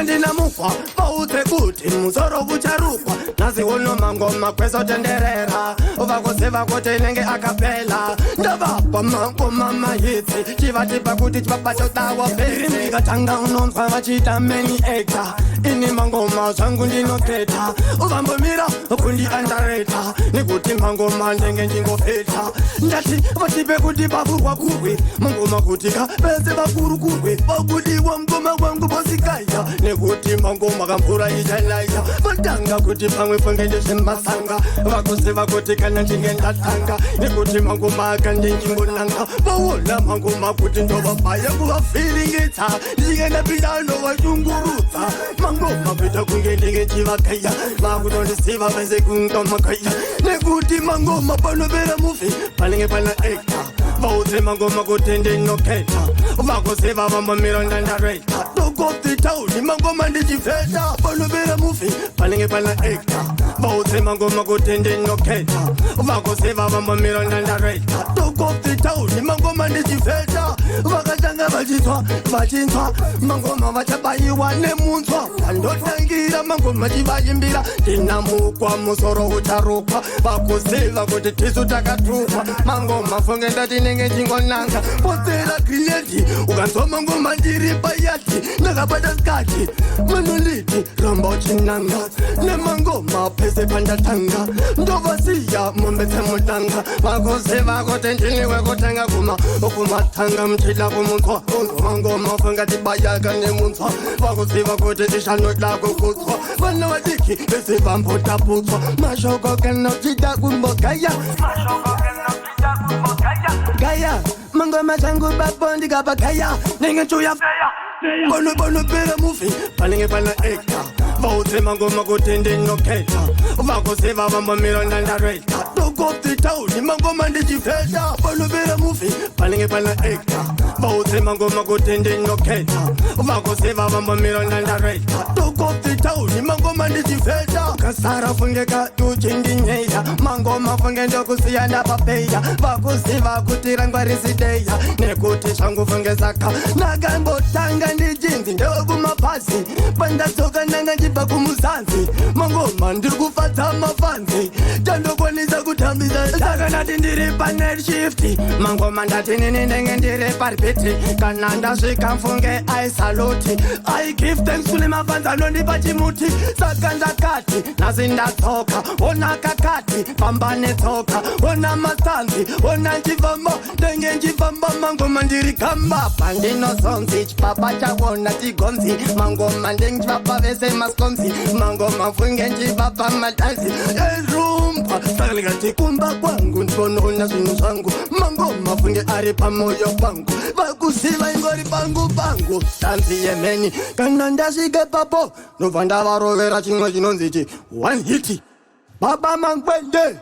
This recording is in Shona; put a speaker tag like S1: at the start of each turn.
S1: Ndinamufa paute kuti musoro kucharukwa nasi uno mangoma kweso tenderera vakoseva kuti nenge akapela ndavapa mangoma mahitsi chivatipa kuti chipapacho tawo pesi ndikatanga unonzwa vachita many actor ini mangoma zvangu ndinoketa uvambomira kundiandareta nekuti mangoma ndenge ndingopeta ndati vatipe kuti vavurwa kurwe mangoma kutika vese vakuru kurwe vakudiwa mngoma wangu vosikaya nekuti mangoma kamvura ichanaya vatanga kuti pamwe pange ndezvemasanga vakoseva kuti kana ndinge ndatanga nekuti mangoma akandingingonanga vaona mangoma kuti ndovabaya kuvafiringitsa ndinge ndapinda ndovashungurudza mangoma kuita kunge ndinge chivakaya vakutondisiva vese kungamakaya nekuti mangoma panovera mufi panenge pana actor vaudze mangoma kuti ndinoketa vakoseva vambomira ndandareta dokoti tauni mangoma ndichifeta panovera mufi panenge pana actor vaudze mangoma kuti ndinoketa vakoseva vambomira ndandareta dokoti tauni mangoma ndichifeta vakatanga vachinzwa mangoma vachabayiwa nemunzwa vandotangira mangoma chivayimbira ndinamukwa musoro ucharukwa vakoseva kuti tisu takatukwa mangoma funge ndati nenge ndingonanga potera grinedi ukanzwa mangoma ndiri payati ndakabata skati manoliti ramba uchinanga nemangoma pese pandatanga ndovasiya mumbetse mutanga vakoseva kuti ndiniwe kutanga kumatanga mchila kumunzwa mangoma funga tibayaka nemunzwa vakoseva kuti tishanoda kukutswa vana vadiki vese vambotaputswa mashoko kanochida kumbogaya gaya mangoma zangu bapo ndikapagaya nenge chuya bono pera mufi panenge pana actor vaudze mangoma kuti ndinoketa vakoseva vambomira ndandareta dokoti tauni mangoma ndichifeta panovera mufi panenge pana actor vaudze mangoma kuti ndinoketa vakoseva vambomira ndandareta dokoti tauni mangoma ndichifeta kasara fungeka tuchindinyeya mangoma funge ndokusiyana papeya vakoseva kuti rangwarisideya nekuti zvangu funge saka nakambotanga ndijinzi ndokumapasi pandatsoka nanga ndibva kumuzanzi mangoma ndiri kufadza mafanzi tandokwanisa kutambisa saka ndati ndiri panet shift mangoma ndati nini ndenge ndiri paripiti kana ndasvika mfunge aisaluti I give thanks kune mafanzi anondipa chimuti saka ndakati nhasi ndatsoka ona kakati pamba netsoka ona masanzi ona nchifamba ndenge nchifamba mangoma ndiri kamba pandinozonzi chipapa chakona tigonzi mangoma ndengchipapa vese maskonzi mangoma funge nchipapa matanzi erumba saka ndikati kumba kwangu ndinoona zvinhu zvangu mangoma funge ari pamoyo pangu vakuziva ingori pangu tanzi yemeni kana ndasvike papo ndobva ndavarovera chimwe chinonzi chi one hit baba mangwende.